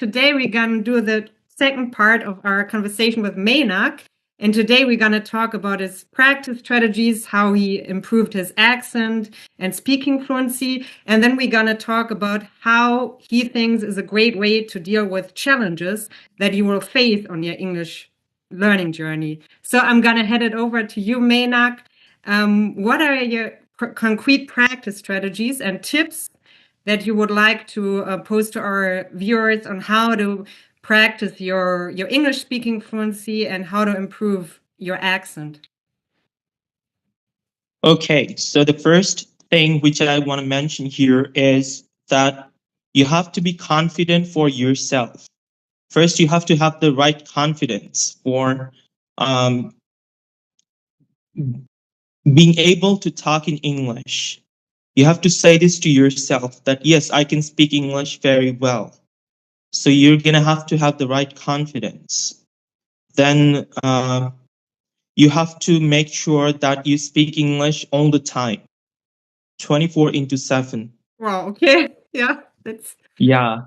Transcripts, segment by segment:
Today we're going to do the second part of our conversation with Menak. And today we're going to talk about his practice strategies, how he improved his accent and speaking fluency. And then we're going to talk about how he thinks is a great way to deal with challenges that you will face on your English learning journey. So I'm going to head it over to you, Menak. What are your concrete practice strategies and tips that you would like to post to our viewers on how to practice your English speaking fluency and how to improve your accent? Okay, so the first thing which I want to mention here is that you have to be confident for yourself. First, you have to have the right confidence for being able to talk in English. You have to say this to yourself that, yes, I can speak English very well. So you're going to have the right confidence. Then you have to make sure that you speak English all the time, 24/7. Wow, okay. Yeah, that's... Yeah.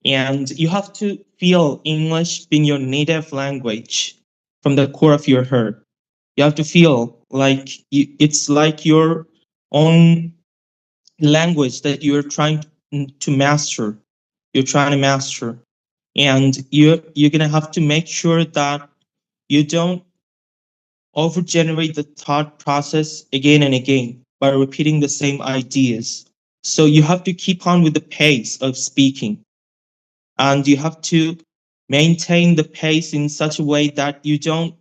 And you have to feel English being your native language from the core of your heart. You have to feel like it's like your own language that you're trying to master. You're trying to master. And you're going to have to make sure that you don't overgenerate the thought process again and again by repeating the same ideas. So you have to keep on with the pace of speaking. And you have to maintain the pace in such a way that you don't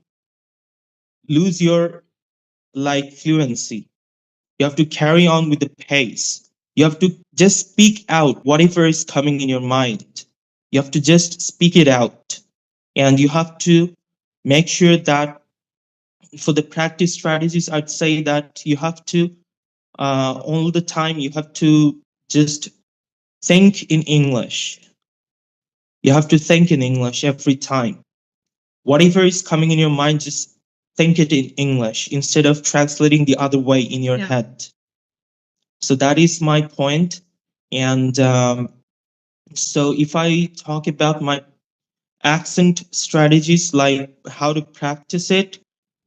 lose your fluency. You have to carry on with the pace. You have to just speak out whatever is coming in your mind. You have to just speak it out. And you have to make sure that for the practice strategies, I'd say that you have to all the time, you have to just think in English. You have to think in English every time. Whatever is coming in your mind, just think it in English instead of translating the other way in your head. So that is my point. And so if I talk about my accent strategies, like how to practice it,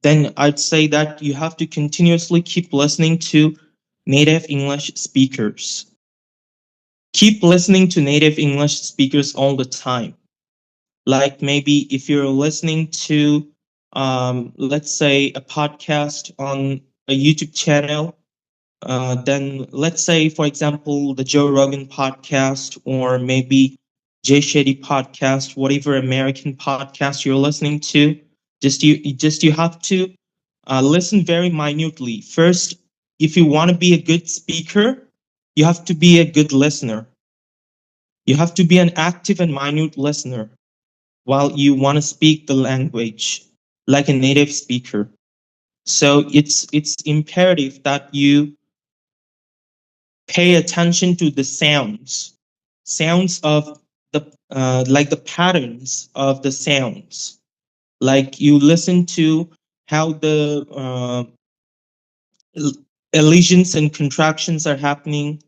then I'd say that you have to continuously keep listening to native English speakers. Keep listening to native English speakers all the time. Like maybe if you're listening to, let's say, a podcast on a YouTube channel, then let's say, for example, the Joe Rogan podcast or maybe Jay Shetty podcast, whatever American podcast you're listening to, you have to listen very minutely. First, if you want to be a good speaker, you have to be a good listener. You have to be an active and minute listener while you want to speak the language like a native speaker. So it's imperative that you pay attention to the sounds of the like the patterns of the sounds. Like you listen to how the elisions and contractions are happening,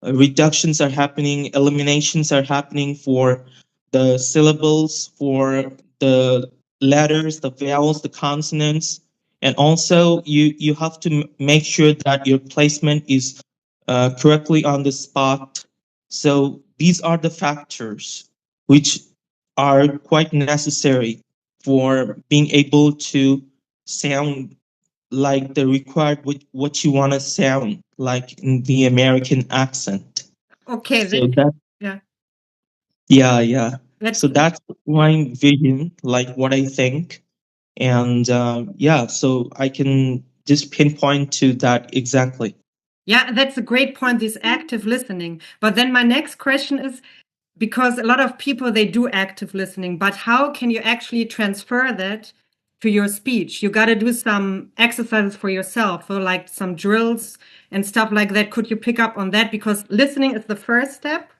reductions are happening, eliminations are happening for the syllables, for the letters, the vowels, the consonants. And also you have to make sure that your placement is correctly on the spot. So these are the factors which are quite necessary for being able to sound like the required what you want to sound like in the American accent. Okay. So that yeah. So that's my vision, like what I think, and so I can just pinpoint to that exactly. Yeah, that's a great point, this active listening. But then my next question is, because a lot of people, they do active listening, but how can you actually transfer that to your speech? You got to do some exercises for yourself, or like some drills and stuff like that. Could you pick up on that? Because listening is the first step.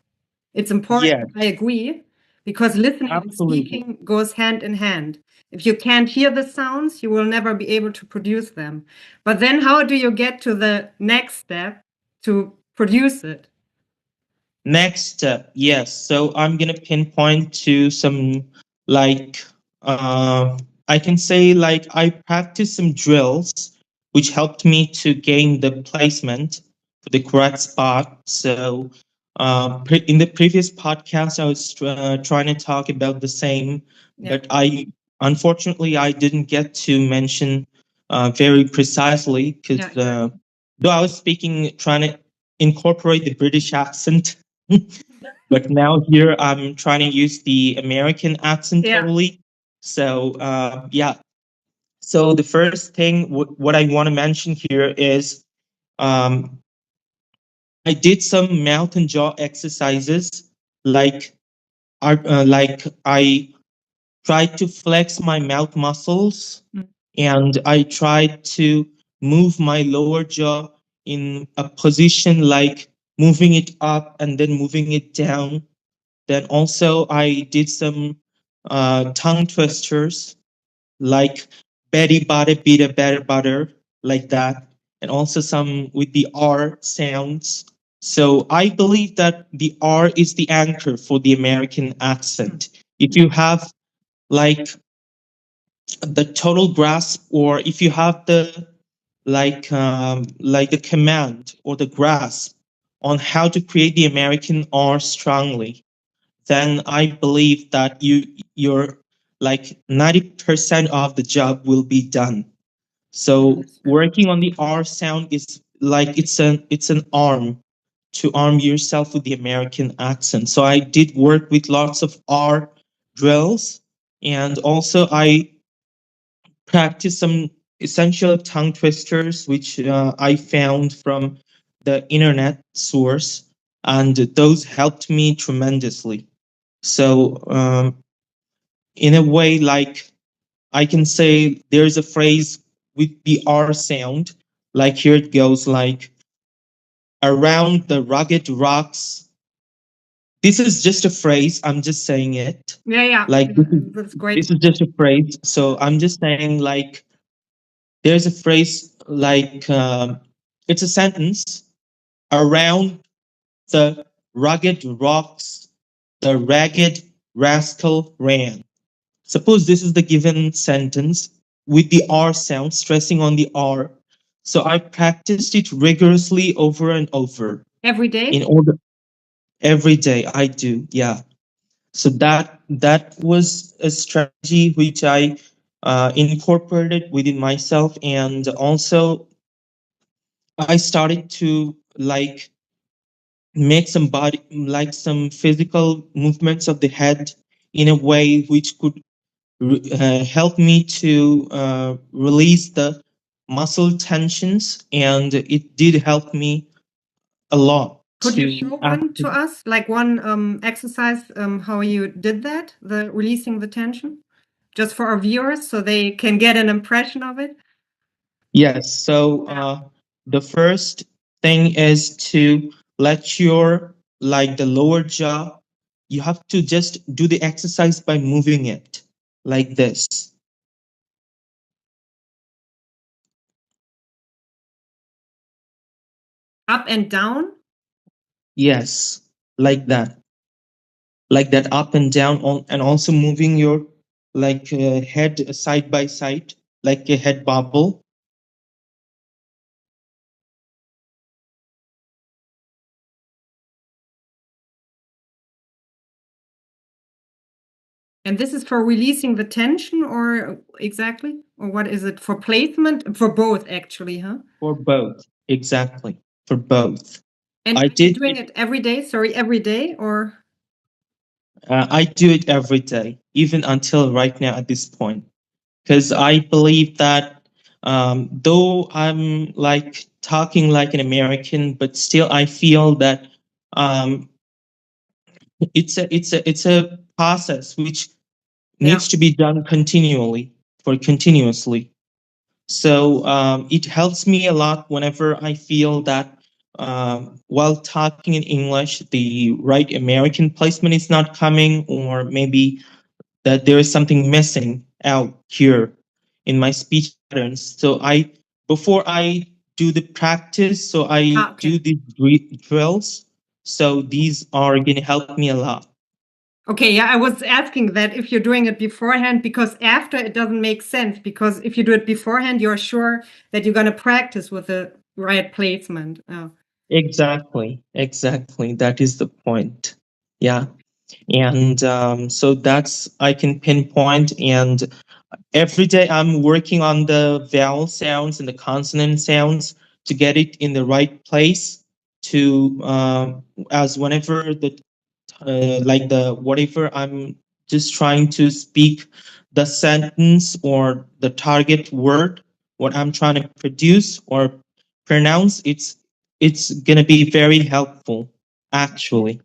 It's important. I agree, because listening and speaking goes hand in hand. If you can't hear the sounds, you will never be able to produce them. But then how do you get to the next step to produce it? Next step, yes. So I'm gonna pinpoint to some like I can say like I practiced some drills which helped me to gain the placement for the correct spot. So in the previous podcast, I was trying to talk about the same, Yeah. but I unfortunately I didn't get to mention very precisely Yeah, because exactly. though I was speaking trying to incorporate the British accent. But now here I'm trying to use the American accent Yeah. totally. So yeah. So the first thing what I want to mention here is um, I did some mouth and jaw exercises like like I tried to flex my mouth muscles Mm. and I tried to move my lower jaw in a position like moving it up and then moving it down. Then also I did some tongue twisters like Betty Butter, Beater, Better Butter, like that. And also some with the R sounds. So I believe that the R is the anchor for the American Mm. accent. If you have like the total grasp, or if you have the like the command or the grasp on how to create the American R strongly, then I believe that you're like 90% of the job will be done. So Yes, yeah. working on the R sound is like it's an arm to arm yourself with the American accent. So I did work with lots of R drills, and also I practiced some essential tongue twisters which I found from the internet source, and those helped me tremendously. So, in a way, like I can say there's a phrase with the R sound, like here it goes, like around the rugged rocks. This is just a phrase. I'm just saying it. Yeah, yeah. Like That's great. this is just a phrase. So I'm just saying like there's a phrase like it's a sentence around the rugged rocks. The ragged rascal ran. Suppose this is the given sentence with the R sound, stressing on the R. So I practiced it rigorously over and over Every in day? order every day. I do, yeah. So that was a strategy which I incorporated within myself, and also I started to like make some body like some physical movements of the head in a way which could helped me to release the muscle tensions, and it did help me a lot Could you to show one to us, like one exercise, how you did that, the releasing the tension, just for our viewers, so they can get an impression of it? yes. So Yeah. the first thing is to let your like the lower jaw, you have to just do the exercise by moving it like this. Up and down? Yes, like that, like that up and down on, and also moving your like head side by side like a head bobble. And this is for releasing the tension, or exactly? Or what is it for placement? For both, actually, huh? For both, exactly, for both. And I are you did doing it. it every day? Sorry, every day, or? I do it every day, even until right now at this point, because I believe that though I'm like talking like an American, but still I feel that um, it's a process which Yeah. needs to be done continually for continuously. So it helps me a lot whenever I feel that while talking in English, the right American placement is not coming, or maybe that there is something missing out here in my speech patterns. So before I do the practice, so I Ah, do okay. these drills. So these are going to help me a lot. Okay, yeah, I was asking that if you're doing it beforehand, because after it doesn't make sense. Because if you do it beforehand, you're sure that you're going to practice with the right placement. Oh. Exactly, exactly. That is the point. Yeah. And so that's I can pinpoint. And every day I'm working on the vowel sounds and the consonant sounds to get it in the right place to as whenever the like the whatever I'm just trying to speak the sentence or the target word, what I'm trying to produce or pronounce, it's gonna be very helpful actually.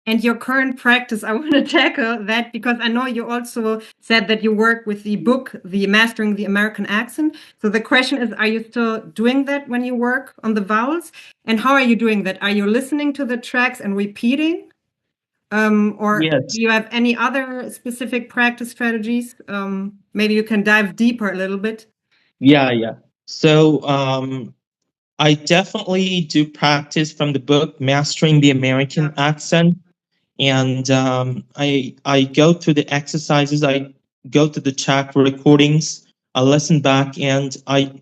And your current practice, I want to tackle that because I know you also said that you work with the book, the Mastering the American Accent. So the question is, are you still doing that when you work on the vowels? And how are you doing that? Are you listening to the tracks and repeating? Or Yes. do you have any other specific practice strategies? Maybe you can dive deeper a little bit. Yeah. So I definitely do practice from the book Mastering the American Yeah. Accent. And I go through the exercises, I go to the track recordings, I listen back, and I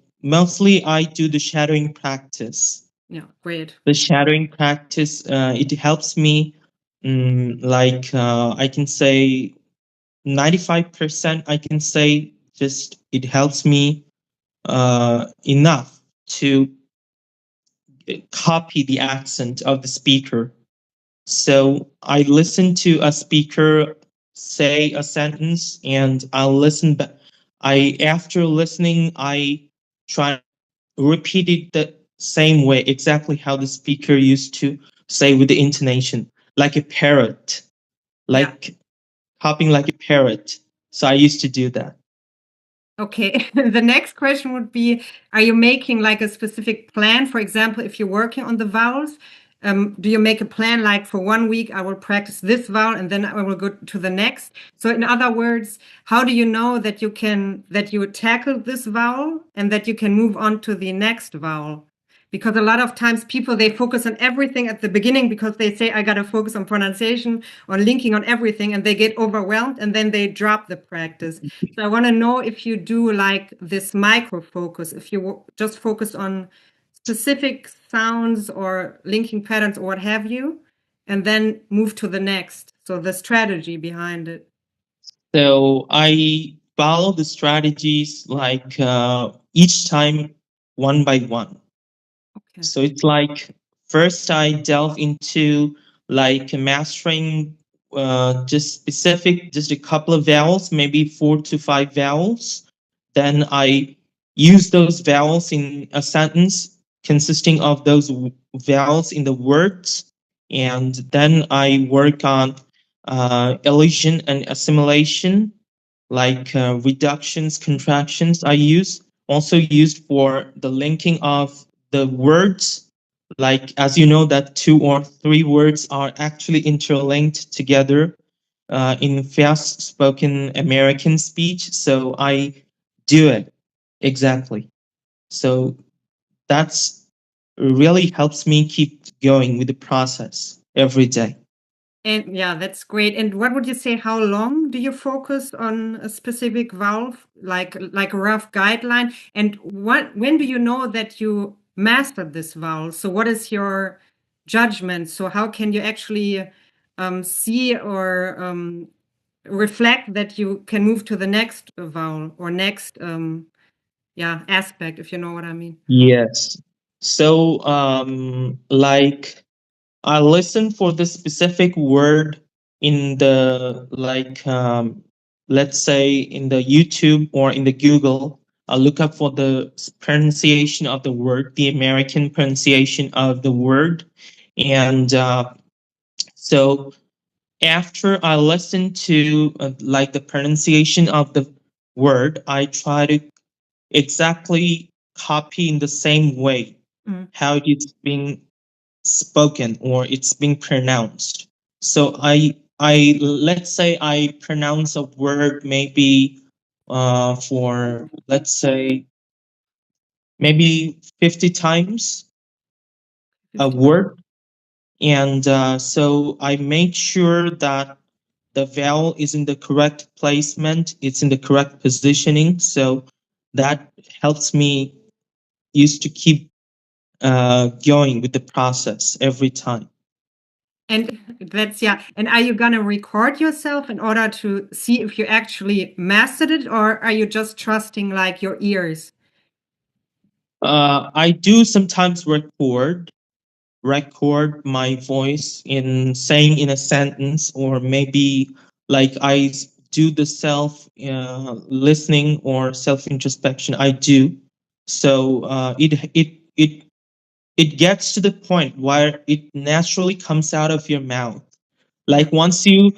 do the shadowing practice. Yeah, great. The shadowing practice it helps me, I can say 95%. I can say just it helps me enough to copy the accent of the speaker. So I listen to a speaker say a sentence and I'll listen back. After listening, I try to repeat it the same way, exactly how the speaker used to say with the intonation, like a parrot, Yeah. like hopping like a parrot. So I used to do that. Okay. The next question would be, are you making like a specific plan? For example, if you're working on the vowels, do you make a plan like for 1 week, I will practice this vowel and then I will go to the next? So in other words, how do you know that that you tackle this vowel and that you can move on to the next vowel? Because a lot of times people, they focus on everything at the beginning because they say, I got to focus on pronunciation, on linking, on everything, and they get overwhelmed and then they drop the practice. So I want to know if you do like this micro focus, if you just focus on specific sounds or linking patterns or what have you, and then move to the next. So the strategy behind it. So I follow the strategies each time one by one. Okay. So it's like first I delve into like mastering just a couple of vowels, maybe 4 to 5 vowels. Then I use those vowels in a sentence consisting of those vowels in the words. And then I work on elision and assimilation, like reductions, contractions I use, also used for the linking of the words. Like, as you know, that 2 or 3 words are actually interlinked together in fast spoken American speech. So I do it exactly. So that's really helps me keep going with the process every day. And yeah, that's great. And what would you say? How long do you focus on a specific valve, like a rough guideline? And when do you know that you mastered this valve? So what is your judgment? So how can you actually see or reflect that you can move to the next vowel or next aspect, if you know what I mean? Yes. So, I listen for the specific word in the let's say in the YouTube or in the Google. I look up for the pronunciation of the word, the American pronunciation of the word, and so after I listen to the pronunciation of the word, I try to exactly copy in the same way Mm. how it's being spoken or it's being pronounced. So I let's say I pronounce a word maybe for let's say maybe 50 times a 50. word. And so I made sure that the vowel is in the correct placement, it's in the correct positioning. So that helps me used to keep going with the process every time. And that's, yeah. And are you going to record yourself in order to see if you actually mastered it, or are you just trusting like your ears? I do sometimes record my voice in saying in a sentence, or maybe like do the self listening or self introspection. I do. So it gets to the point where it naturally comes out of your mouth. Like once you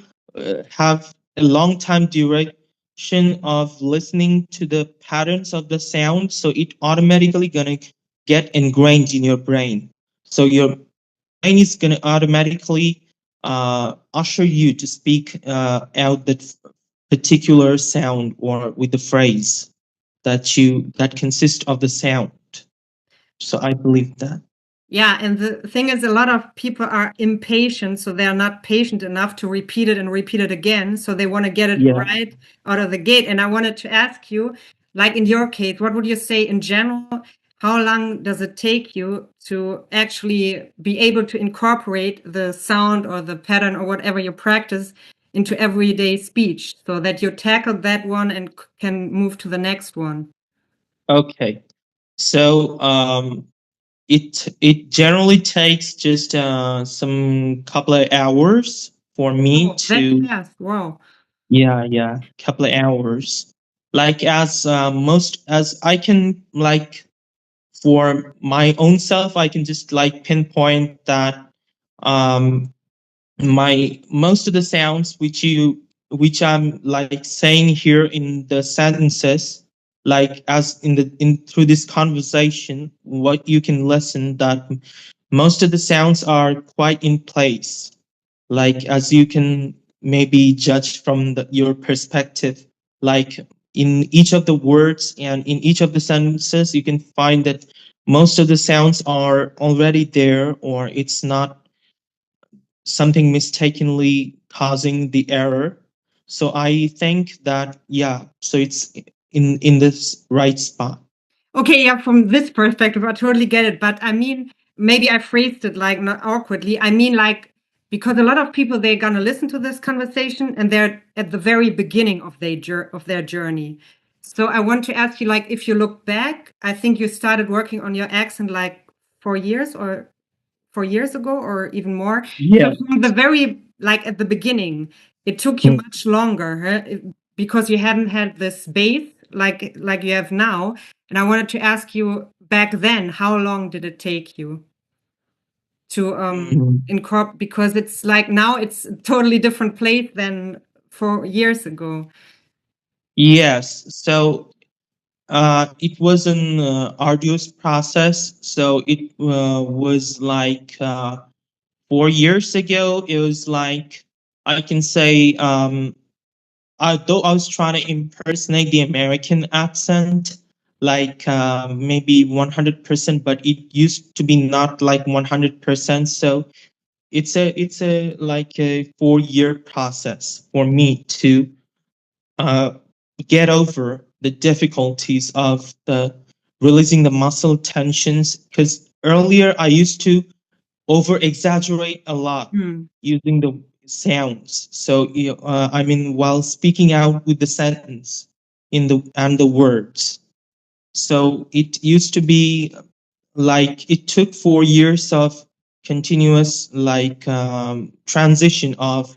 have a long time duration of listening to the patterns of the sound, so it automatically gonna get ingrained in your brain. So your brain is gonna automatically usher you to speak out that particular sound or with the phrase that consists of the sound. So I believe that. Yeah, and the thing is, a lot of people are impatient, so they're not patient enough to repeat it and repeat it again. So they want to get it Yeah. right out of the gate. And I wanted to ask you, like in your case, what would you say in general? How long does it take you to actually be able to incorporate the sound or the pattern or whatever you practice into everyday speech so that you tackle that one and can move to the next one? Okay. So it generally takes just some couple of hours for me Oh, that to, fast. Wow. yeah, couple of hours. Like as I can, like for my own self, I can just like pinpoint that um my most of the sounds which I'm like saying here in the sentences, like as in through this conversation, what you can listen that most of the sounds are quite in place, like as you can maybe judge from your perspective, like in each of the words and in each of the sentences you can find that most of the sounds are already there, or it's not something mistakenly causing the error. So I think that, yeah, so it's in this right spot. Okay, yeah, from this perspective, I totally get it. But I mean, maybe I phrased it like not awkwardly. I mean, like, because a lot of people they're gonna listen to this conversation and they're at the very beginning of their journey. So I want to ask you, like, if you look back, I think you started working on your accent like 4 years or 4 years ago or even more. So Yeah. from the very like at the beginning, it took you much longer, huh? Because you hadn't had this base like you have now. And I wanted to ask you back then, how long did it take you to Mhm. incorporate? Because it's like now it's a totally different place than 4 years ago. Yes. So it was an arduous process. So it was like 4 years ago. It was like I can say, though I was trying to impersonate the American accent, like maybe 100%, but it used to be not like 100%. So it's a like a 4 year process for me to uh, get over the difficulties of the releasing the muscle tensions, because earlier I used to over exaggerate a lot Hmm. using the sounds. So I mean, while speaking out with the sentence in the and the words. So it used to be like it took 4 years of continuous like transition of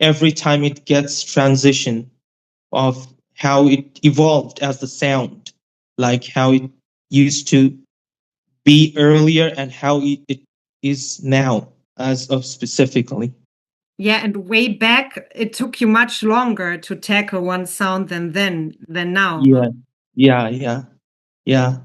every time it gets transition of how it evolved as the sound, like how it used to be earlier and how it is now as of specifically. Yeah, and way back, it took you much longer to tackle one sound than now, huh? Yeah, yeah, yeah,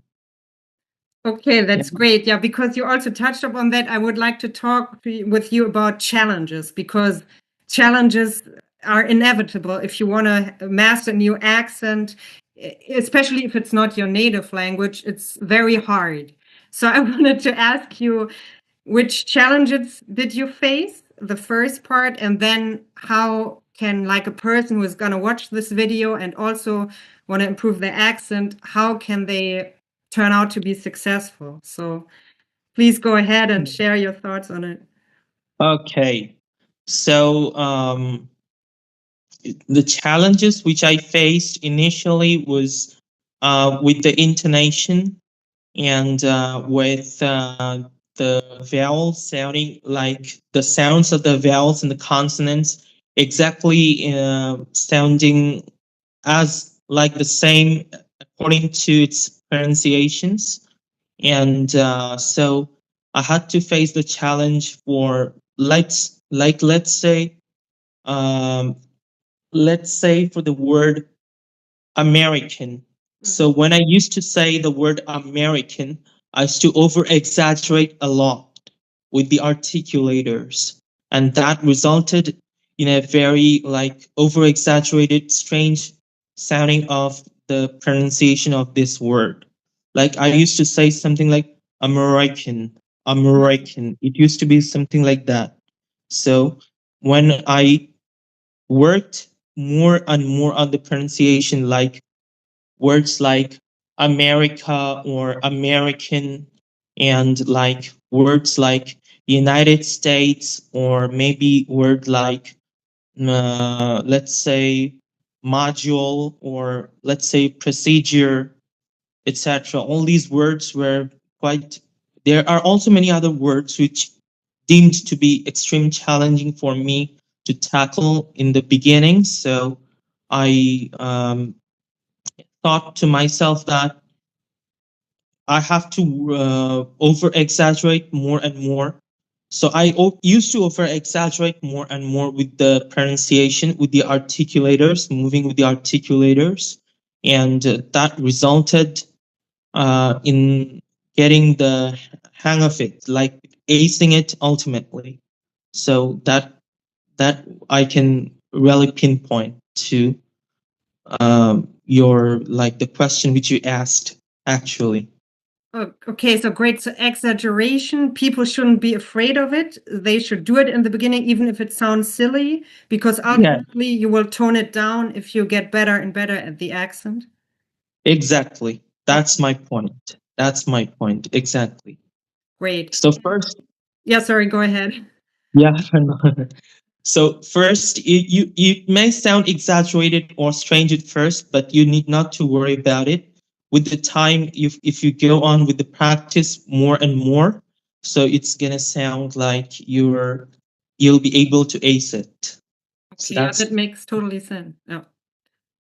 Okay, yeah. that's great. Yeah, because you also touched upon that. I would like to talk with you about challenges because challenges are inevitable if you want to master a new accent, especially if it's not your native language. It's very hard. So I wanted to ask you, which challenges did you face? The first part, and then how can like a person who is gonna watch this video and also want to improve their accent, how can they turn out to be successful? So please go ahead and share your thoughts on it. Okay. So the challenges which I faced initially was with the intonation and with the vowels sounding like the sounds of the vowels and the consonants exactly sounding as like the same according to its pronunciations. And so I had to face the challenge for um, let's say for the word American. So when I used to say the word American, I used to over exaggerate a lot with the articulators. And that resulted in a very like over exaggerated, strange sounding of the pronunciation of this word. Like I used to say something like American, American. It used to be something like that. So when I worked more and more on the pronunciation, like words like America or American, and like words like United States, or maybe word like let's say module, or let's say procedure, etc. All these words were quite. There are also many other words which deemed to be extreme challenging for me to tackle in the beginning. So I thought to myself that I have to over exaggerate more and more. So I used to over exaggerate more and more with the pronunciation, with the articulators, moving with the articulators. And that resulted in getting the hang of it, like acing it ultimately. So that I can really pinpoint to your like the question which you asked actually. Oh, okay, so great. So exaggeration, people shouldn't be afraid of it. They should do it in the beginning, even if it sounds silly, because Yeah, ultimately you will tone it down if you get better and better at the accent. exactly. That's Okay, my point. That's my point. Exactly. great. So first, Yeah, sorry, go ahead. yeah. So first, it may sound exaggerated or strange at first, but you need not to worry about it. With the time, if you go on with the practice more and more, so it's gonna sound like you'll be able to ace it. So Okay, yeah, that's that makes totally sense. Yeah.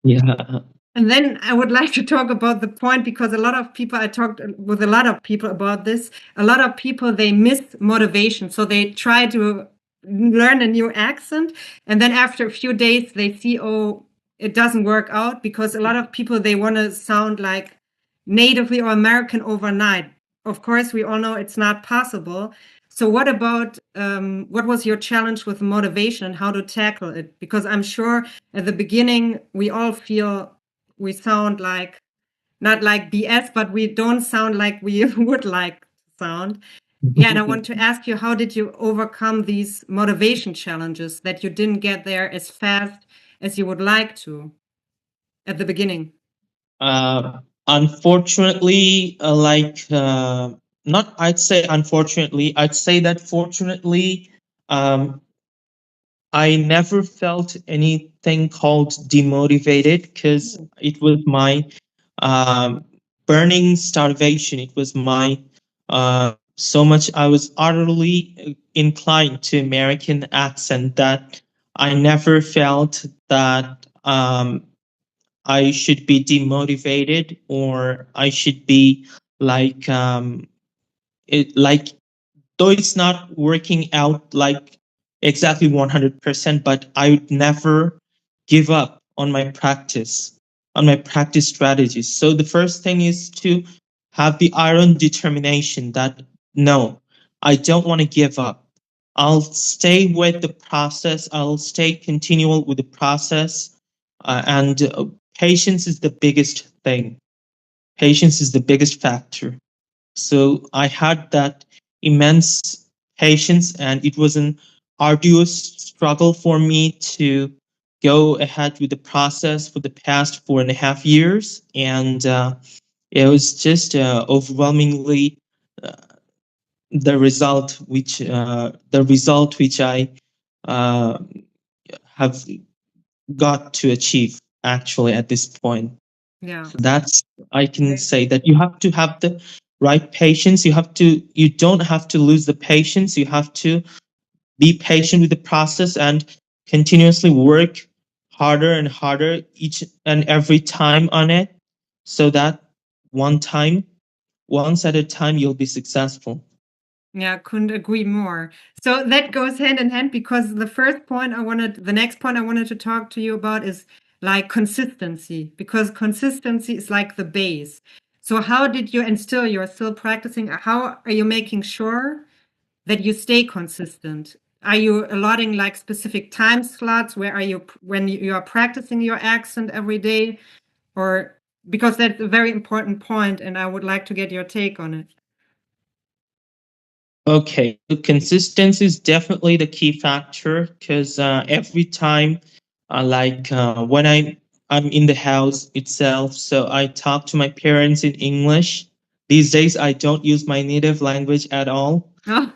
yeah. And then I would like to talk about the point because a lot of people, I talked with a lot of people about this. A lot of people, they miss motivation. So they try to learn a new accent. And then after a few days, they see, oh, it doesn't work out because a lot of people, they want to sound like natively or American overnight. Of course, we all know it's not possible. So what about what was your challenge with motivation and how to tackle it? Because I'm sure at the beginning, we all feel we sound like not like BS, but we don't sound like we would like to sound. Yeah, and I want to ask you, how did you overcome these motivation challenges that you didn't get there as fast as you would like to at the beginning? Unfortunately, not, I'd say unfortunately, I'd say that fortunately, um, I never felt anything called demotivated because it was my um, burning starvation. It was my so much I was utterly inclined to American accent that I never felt that I should be demotivated, or I should be like like though it's not working out like exactly 100%, but I would never give up on my practice strategies. So the first thing is to have the iron determination that no, I don't want to give up. I'll stay with the process. I'll stay continual with the process. And patience is the biggest thing. Patience is the biggest factor. So I had that immense patience, and it was an arduous struggle for me to go ahead with the process for the past 4.5 years. And it was just overwhelmingly uh, the result which I uh, have got to achieve actually at this point. Yeah. So that's, I can say that you have to have the right patience. You don't have to lose the patience. You have to be patient with the process and continuously work harder and harder each and every time on it, so that one time, once at a time, you'll be successful. Yeah, couldn't agree more. So that goes hand in hand because the next point I wanted to talk to you about is like consistency, because consistency is like the base. So how did you, and still you're still practicing, how are you making sure that you stay consistent? Are you allotting like specific time slots? Where are you when you are practicing your accent every day? Or because that's a very important point, and I would like to get your take on it. Okay, so consistency is definitely the key factor because every time, when I'm in the house itself, so I talk to my parents in English. These days, I don't use my native language at all Oh,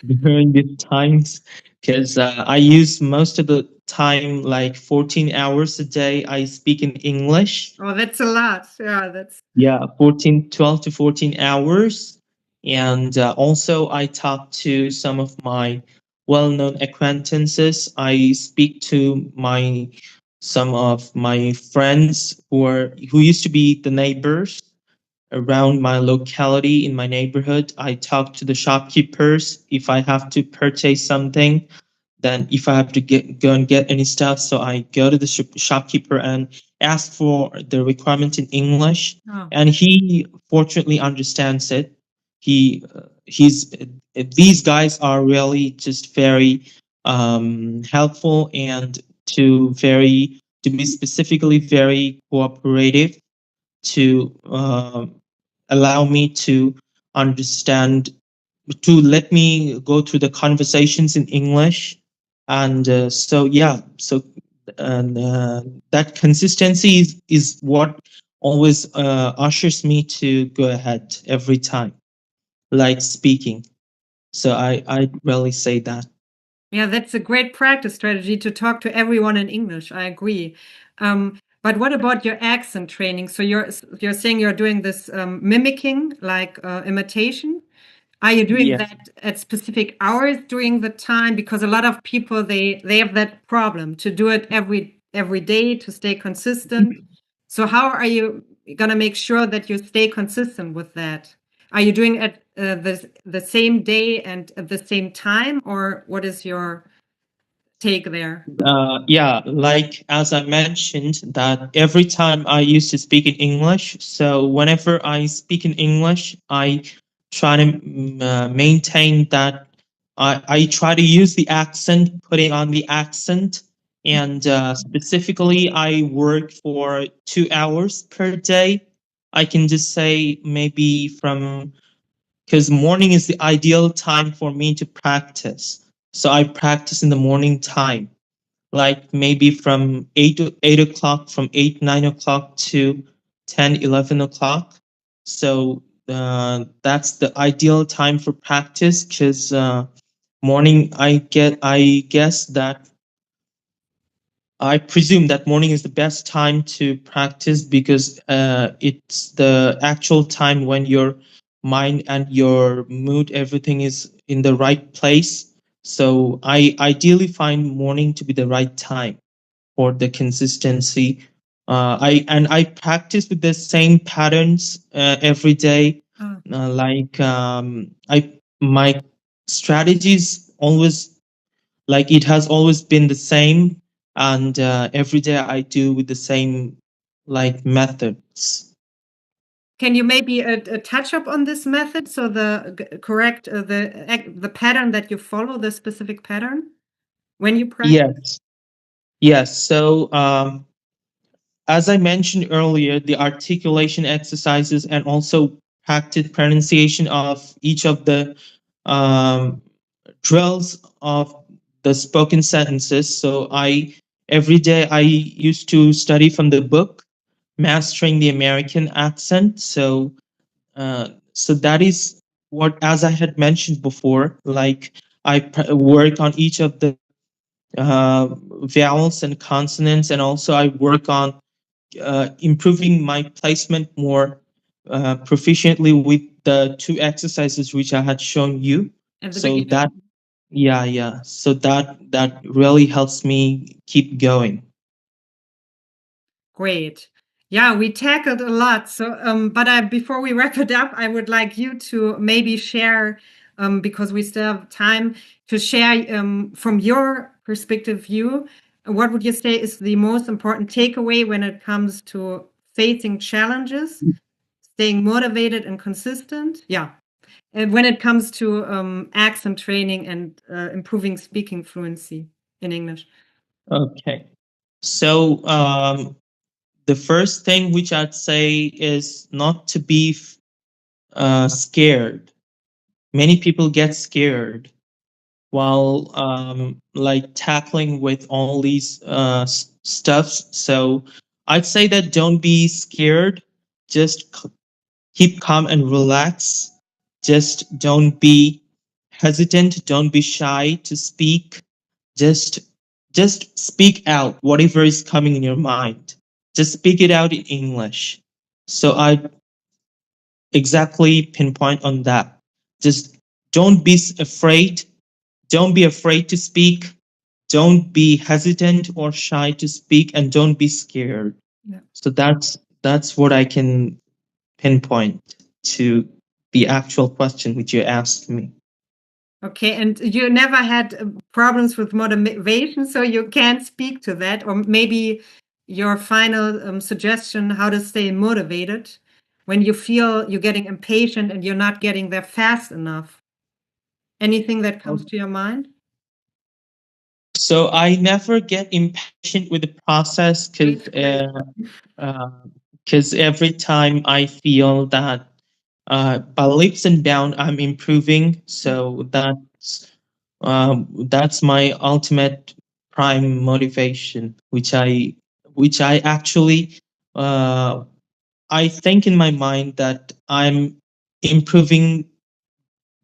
during these times because I use most of the time, like 14 hours a day, I speak in English. oh, that's a lot. Yeah, that's Yeah, 12 to 14 hours. And also, I talk to some of my well-known acquaintances. I speak to some of my friends who used to be the neighbors around my locality in my neighborhood. I talk to the shopkeepers if I have to purchase something. Then if I have to go and get any stuff, so I go to the shopkeeper and ask for the requirement in English, oh, and he fortunately understands it. He's these guys are really just very helpful, and to be specifically very cooperative, to allow me to understand, to let me go through the conversations in English. And so, yeah, so and that consistency is what always ushers me to go ahead every time, like speaking. So I really say that. yeah, that's a great practice strategy to talk to everyone in English. I agree. But what about your accent training? So you're saying you're doing this mimicking, like imitation. Are you doing Yeah. that at specific hours during the time? Because a lot of people they have that problem to do it every day to stay consistent. So how are you gonna make sure that you stay consistent with that? Are you doing it the same day and at the same time, or what is your take there? Yeah, like as I mentioned, that every time I used to speak in English, so whenever I speak in English, I try to maintain that. I try to use the accent, putting on the accent, and specifically, I work for 2 hours per day. I can just say maybe from, because morning is the ideal time for me to practice. So I practice in the morning time, like maybe from 8 o'clock, from 8 9 o'clock to 10 11 o'clock. So that's the ideal time for practice because morning, I guess that I presume that morning is the best time to practice because it's the actual time when your mind and your mood, everything is in the right place. So I ideally find morning to be the right time for the consistency. I practice with the same patterns every day. Oh. I my strategies always, like it has always been the same, and every day I do with the same like methods. Can you maybe touch up on this method? So correct the pattern that you follow, the specific pattern when you practice. Yes, yes. So as I mentioned earlier, the articulation exercises and also practice pronunciation of each of the um, drills of the spoken sentences. So I every day I used to study from the book, Mastering the American Accent. So that is what, as I had mentioned before, like work on each of the vowels and consonants, and also I work on improving my placement more proficiently with the two exercises which I had shown you. at the So that, beginning. yeah. So that really helps me keep going. Great. Yeah, we tackled a lot. So, but before we wrap it up, I would like you to maybe share, because we still have time to share, from your perspective view, what would you say is the most important takeaway when it comes to facing challenges, staying motivated and consistent? Yeah. And when it comes to accent training and improving speaking fluency in English. Okay. So the first thing which I'd say is not to be scared. Many people get scared while like tackling with all these stuffs. So I'd say that don't be scared. Just keep calm and relax. Just don't be hesitant. Don't be shy to speak. Just just speak out whatever is coming in your mind. Just speak it out in English. So I exactly pinpoint on that. Just don't be afraid. Don't be afraid to speak. Don't be hesitant or shy to speak, and don't be scared. Yeah. So that's what I can pinpoint to the actual question which you asked me. Okay, and you never had problems with motivation, so you can't speak to that, or maybe your final suggestion how to stay motivated when you feel you're getting impatient and you're not getting there fast enough. Anything that comes to your mind? So I never get impatient with the process Great, great. because every time I feel that by leaps and bounds I'm improving. So that's my ultimate prime motivation, which I actually I think in my mind that I'm improving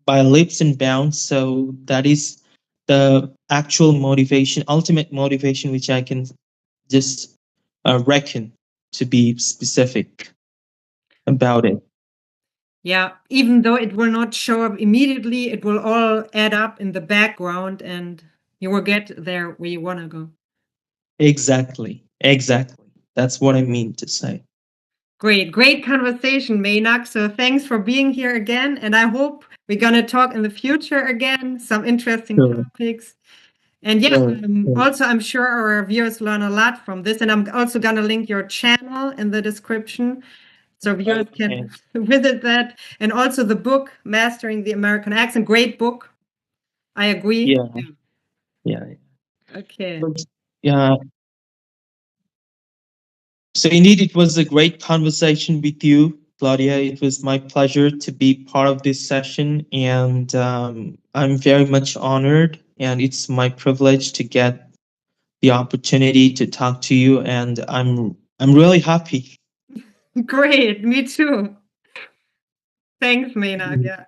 by leaps and bounds. So that is the actual motivation, ultimate motivation, which I can just reckon, to be specific about it. Yeah, even though it will not show up immediately, it will all add up in the background and you will get there where you want to go. Exactly. That's what I mean to say. Great, great conversation, Maynak. So thanks for being here again. And I hope we're going to talk in the future again, some interesting Sure. topics. And yeah, Sure. also, I'm sure our viewers learn a lot from this. And I'm also going to link your channel in the description so viewers Okay. can visit that. And also the book, Mastering the American Accent. Great book. I agree. Yeah. Yeah. Okay. But, yeah. So indeed, it was a great conversation with you, Claudia. It was my pleasure to be part of this session, and I'm very much honored. And it's my privilege to get the opportunity to talk to you, and I'm really happy. Great. Me too. Thanks, Maynak. Yeah.